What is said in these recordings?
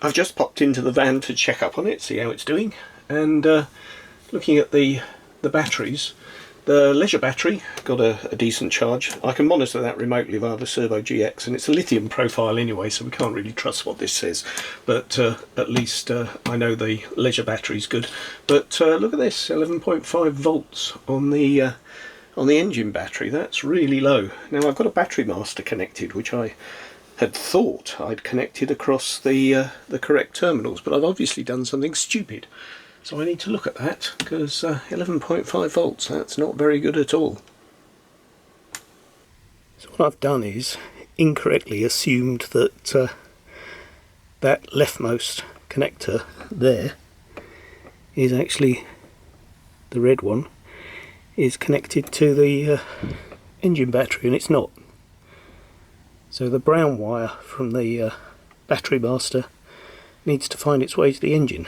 I've just popped into the van to check up on it, see how it's doing, and looking at the batteries, the leisure battery got a decent charge. I can monitor that remotely via the Servo GX, and it's a lithium profile anyway, so we can't really trust what this says, but at least I know the leisure battery's good. But look at this, 11.5 volts on the engine battery. That's really low. Now I've got a battery master connected, which I had thought I'd connected across the correct terminals, but I've obviously done something stupid. So I need to look at that, because 11.5 volts, that's not very good at all. So what I've done is incorrectly assumed that that leftmost connector there is actually, the red one, is connected to the engine battery, and it's not. So the brown wire from the battery master needs to find its way to the engine.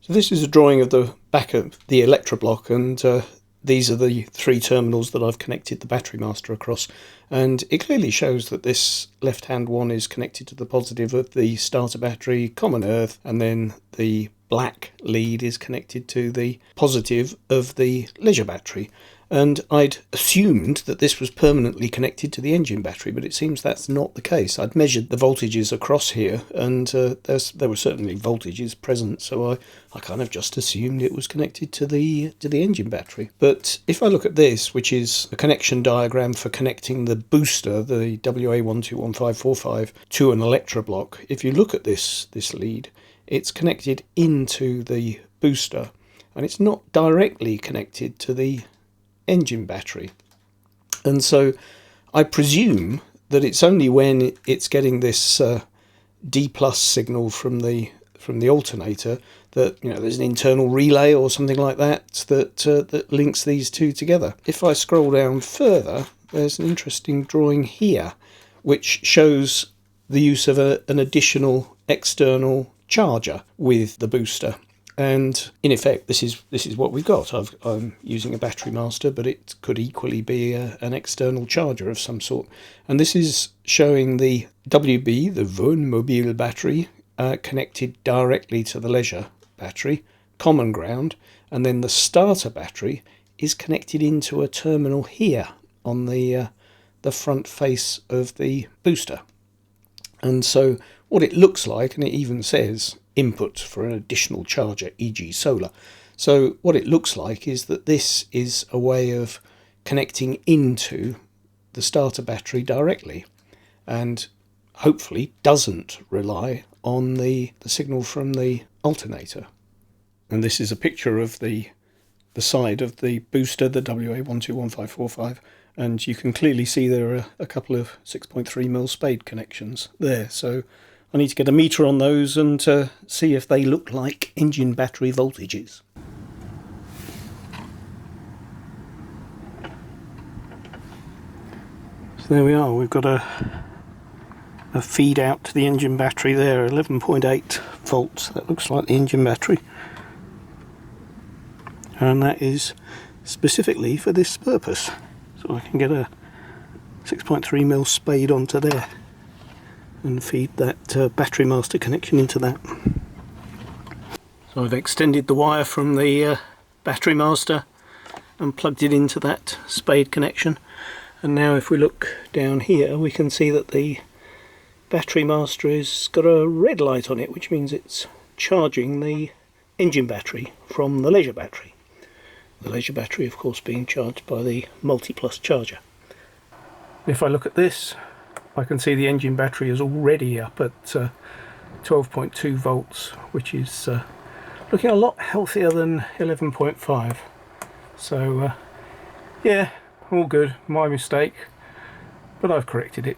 So this is a drawing of the back of the electroblock, and these are the three terminals that I've connected the battery master across, and it clearly shows that this left hand one is connected to the positive of the starter battery, common earth, and then the black lead is connected to the positive of the leisure battery. And I'd assumed that this was permanently connected to the engine battery, but it seems that's not the case. I'd measured the voltages across here, and there were certainly voltages present, so I kind of just assumed it was connected to the engine battery. But if I look at this, which is a connection diagram for connecting the booster, the WA121545, to an electroblock, if you look at this lead, it's connected into the booster, and it's not directly connected to the engine battery. And so I presume that it's only when it's getting this D plus signal from the alternator that, you know, there's an internal relay or something like that that links these two together. If I scroll down further, there's an interesting drawing here which shows the use of an additional external charger with the booster. And in effect, this is what we've got. I'm using a battery master, but it could equally be an external charger of some sort. And this is showing the WB, the Wohnmobil battery, connected directly to the leisure battery, common ground, and then the starter battery is connected into a terminal here on the front face of the booster. And so what it looks like, and it even says input for an additional charger, e.g. solar. So what it looks like is that this is a way of connecting into the starter battery directly, and hopefully doesn't rely on the signal from the alternator. And this is a picture of the side of the booster, the WA121545, and you can clearly see there are a couple of 6.3mm spade connections there. So I need to get a meter on those and see if they look like engine battery voltages. So there we are, we've got a feed out to the engine battery there, 11.8 volts. That looks like the engine battery. And that is specifically for this purpose. So I can get a 6.3mm spade onto there and feed that battery master connection into that. So I've extended the wire from the battery master and plugged it into that spade connection, and now if we look down here we can see that the battery master has got a red light on it, which means it's charging the engine battery from the leisure battery. The leisure battery of course being charged by the multi-plus charger. If I look at this, I can see the engine battery is already up at 12.2 volts, which is looking a lot healthier than 11.5. So yeah, all good, my mistake, but I've corrected it.